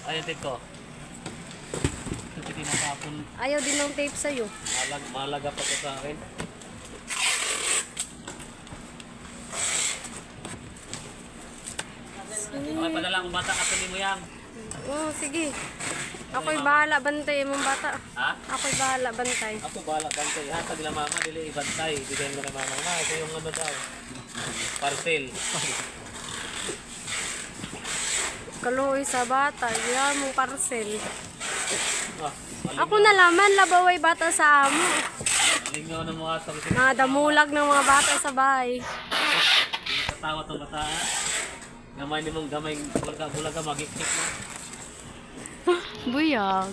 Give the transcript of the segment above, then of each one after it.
Ayun, tape ko. Ito tinatapon. Ayaw din ng tape sa'yo. Malaga pa ito sa akin. Okay, padala akong bata kapili mo yan. Oo, sige. Ako'y bahala bantay mong bata. Ha? Ako'y bahala bantay. Ako bahala bantay. Hatag na mama, dili ibantay. Bigyan mo na mama. Ma, ito yung ano daw. Parcel. Kaluoy sa bata. Yan mong parcel. Ah, Ako nalaman, labaway bata sa amo. malingaw na mga sa kasi. Mga damulag ng mga bata sa bahay. Katawa itong bata. Gamay ni mong gamay. Bulaga, magikik mo. Buyag.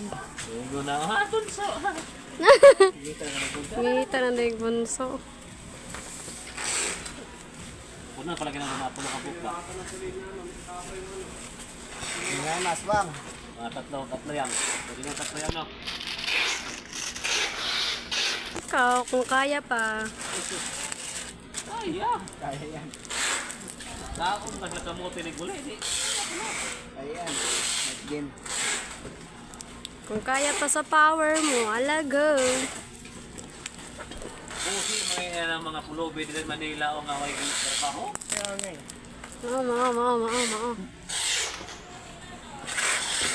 Huwag na. Ha, tunso. Kita na nagpunta. Ngita na daig bunso. Una pala kinang ka buka. Ngayon, aswang. Mga tatlo yan. Pwede nga tatlo yan, no? Ikaw, kung kaya pa. Ay, yeah. Kaya yan. Taong naglakamote ni gulay. Kaya yan. Nag-game. Kung kaya pa sa power mo, alaga. Pusi, mga pulobe dito sa Manila o nga may trabaho. Kaya nga eh. Oo.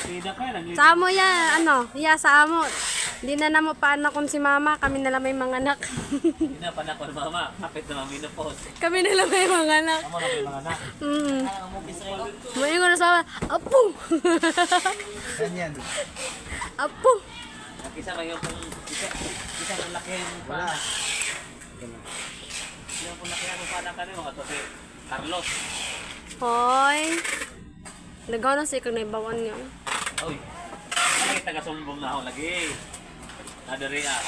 Pida ka yan. Sa amo yan, sa amo. Hindi na namo paano kung si mama, kami na lang may mga anak. Pinapanak ko na mama. Kapit na mami na po. Kami na lang may mga anak. Amo na may mga anak. Ano mo pisrelo? Mayon ko na sa apo. Ganyan. Apo. Isa kayo kung isa ng laki yung pa. Wala. Yung kung laki yung pa na kanino. Ito si Carlos. Hoy. Nagaw na siya kung naibawan niya. Uy. Ay, taga-sumbong na ako lagi. Nadari ah.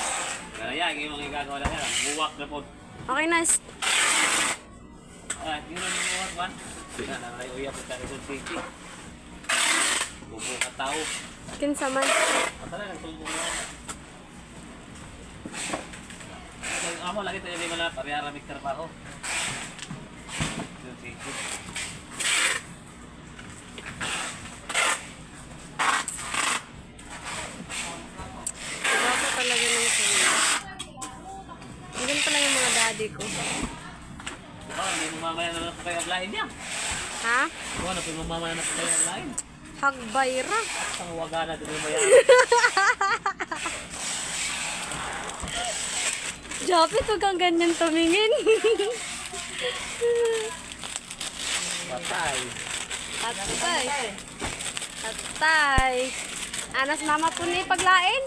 Kaya yung mga igagawa lang yan. Buwak na po. Okay, nice. Ah, yun ang buwak man. Yan, nakayuya po sa Quezon City. Bubo ka tao. Kinsa man. Masala, nagsumbong na ako. Amo lagi tayo di mana parehara mikter pa ako. Quezon City. Guwapo talaga ng sa'yo. Ganun pala yung mga daddy ko. Hindi mo mamaya na lang kayo ablahin niya. Ha? Ano po mo mamaya na kayo ablahin? Hagbayra. Ang waga na din mo yan. Japit, huwag kang ganyan tumingin. Patay. Atay. Atay. Anas mama po ni paglain.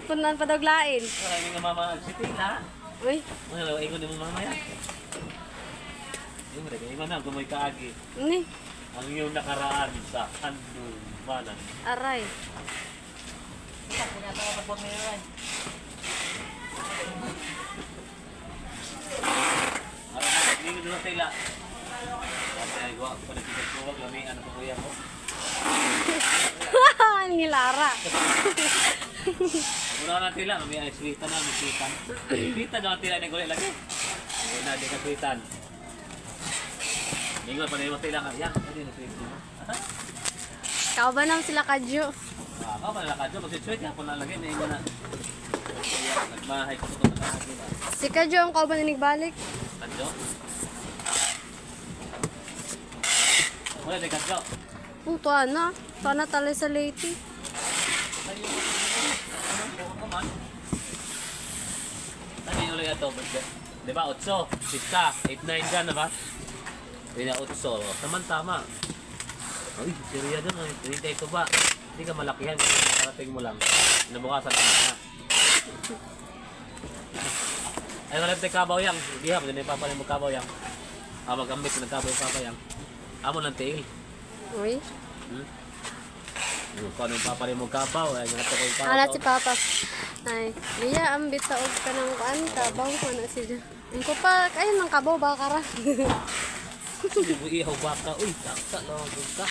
Punan pa daw lain. Maraming nga mama city na. Uy, Ano, ingon mo mamaya. Yung rin, ingon na, gumoy kaagi. ni, Ang iyong nakaraan sa Handumanan. aray. Araw na, hindi ko doon sila. Kasi ay gawa ko pa nagkikagawag, lami, ano pa kuya ko. Nilara. Muna na sila, may ay sweetan na, may sweetan. Sweetan na sila, nagulay lagi. Kaya na, di ka sweetan. Ingon pa na yung sila ka, yan, hindi na sweetan. Kau ba naman sila kadyo? Ako pa nalakad dyan, mag-sweet ka, kung nalagay, may ingon na. Kaya, nagmahay ko ito na sila. Si kadyo ang kau ba nanigbalik? Kadyo? Wala, di kadyo. Puto na. Tana tali sa lady. Ano yung ulit ito? Di ba, 8, 6, 8, 9 dyan na ba? Hindi na 8, tama. Uy, siriya dun, hinintay ko ba? Hindi ka malakihan, parating mo lang. Nabukasan lang na. Ay, malam tayo kabaw yang. Hindi ha, hindi papalim mo kabaw yang. Magambit ko nagkabaw yung papa yang. Amo ng tail. Uy. Kung ano yung papalim mo kabaw, ay nga ito ko yung kabaw. Ana si Papa. Ay, liya ang bitaog ka ng kuan kabaw ko na siya. Ang ko pa, ayun ng kabaw bakara. Hindi mo ihaw baka. Uy, takta lang ka.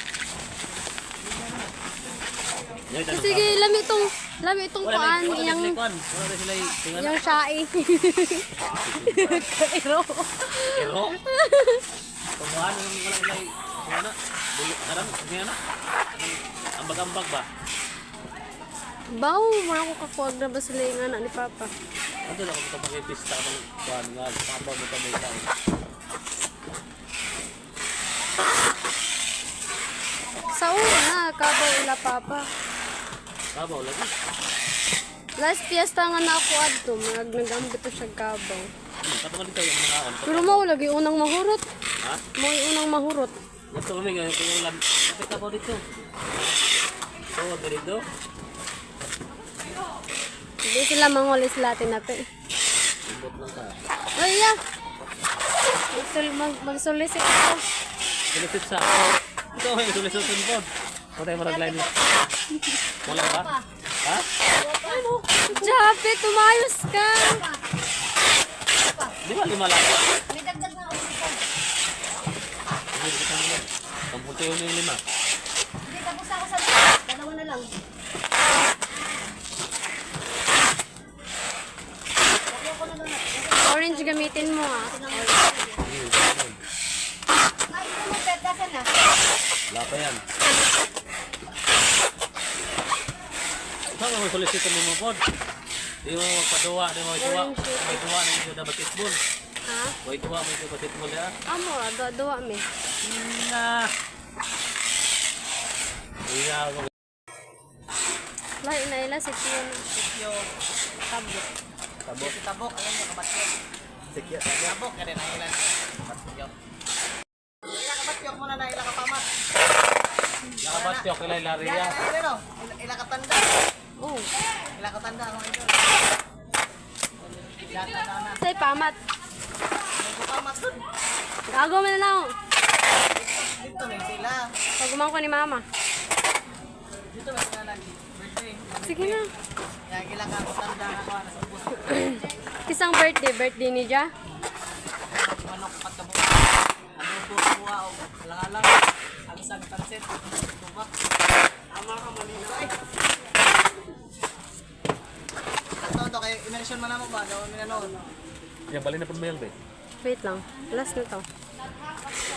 Sige, lami itong kuan, yang Yung syai. Kairo. Ero? Kumuha na yung wala ilay. Ano? Arang, ano na? Ang Ambag-ambag ba? Baw, wala ko kakuwag na ba sila yung anak ni Papa? Ano na ako magpapakipista ng kuhan nga. Papaw mo kami tayo. Sa una, kabaw ila Papa. Papaw lagi. Last fiesta nga na ako adto, nag-ambit to siya kabaw. Katungan dito yung mga on. Pero mo lagi unang mahurot. Ha? Mo yung unang mahurot. Gusto kami ngayon kung yung land. Kapit ako dito. So, wag ka dito. Hindi sila mangulis latin natin. Imbot lang ka. Ay, yeah. Magsolicit ako. Sulisit sa. Ito may sulisit sa po. Kung tayo marag-line. Wala ba? Ha? Jape, tumayos ka. Di ba lima lang? May dagdag na ulit ko. Hindi kita mo lang. Kampunti yun yung lima. Hindi, tapos ako sa dalawa na lang. Orange gamitin mo ah. Ay, ito mo, petasan na. Wala pa yan. Saan ka mag-solicit mo mo po? Di mo magpaduwa, di mo magduwa. May duwa na yung basketball. Ha? May duwa, may basketball ya. Amo, dua me. Na. Iya ako. Lahi na ila si Tio na. Sikyo. Tablo. Tabok. Tabok. Alam niyo, kabatyok. Sikyo. Tabok ka rin ang ilan. Kabatyok. Kabatyok mo na na ilang kapamat. Nakabastyok kila Ilaria. Ilan ilang katanda. Oh, Ilang katanda ako ito. Ilang katanda. say pamat. May kapamat dun. Gago mo na lang. Dito may sila. Pagumang ko ni Mama. Dito may sila nag-birthday. Sige na. Kaya ilang katanda ako na sa bus. Kisang birthday ni Ja. Manok pagkabuka. Adobo buwa o alang-alang. Ang isang pansit. Tubak. Ama ka malinaw. Ay! Takto to kay immersion man mo ba? Daw minanood. Yang bali na po mo yan, be. Wait lang. Last na to.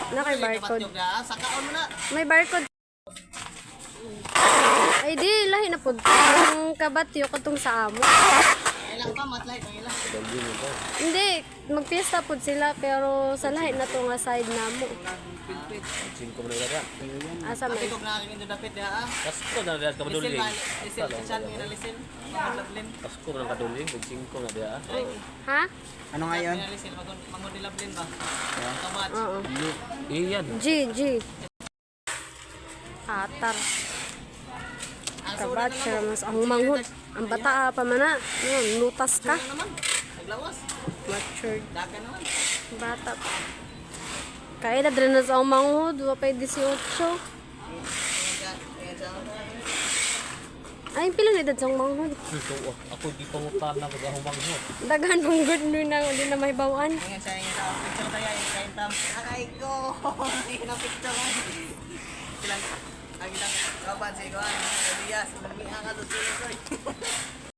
Na kay barcode. Sakaon mo na. May barcode. Ay di, lahi na po. Ang kabatyo katong sa amo. Ilang pa matlay ang ilang. Dali mo po. Hindi, magpiesta po sila pero sa lahi na to nga side na mo. Singko mo na Ilaria. Asa Ate may. kog nakakin do dapit ya. Pasko na dahil ka Lisin maduling. ba? Lisin chan mi na lisin. Lablin. Pasko na lang kaduling. Singko na dia. Ha? Ano ngayon? Lisin magod lablin ba? Kabat. Oo. Iyan. G. Atar. Ang Kabat siya mas ang manghud. Ang bata pa man na. Lutas ka. naman. Naglawas. Matured. Daga naman. Bata pa. Kaya na drin na sa ang manghud. Wapay 18. Ay, pila na edad sa ang manghud. Ito, ako di pangutan na mag-ahumang mo. Dagan mong good nun na hindi na may bawaan. Ngayon sa inyo sa picture tayo yung kain tam. Akay ko. Hindi na picture ko. Ilang ang ilang kapan si Juan. Diaz, lumiha ka doon.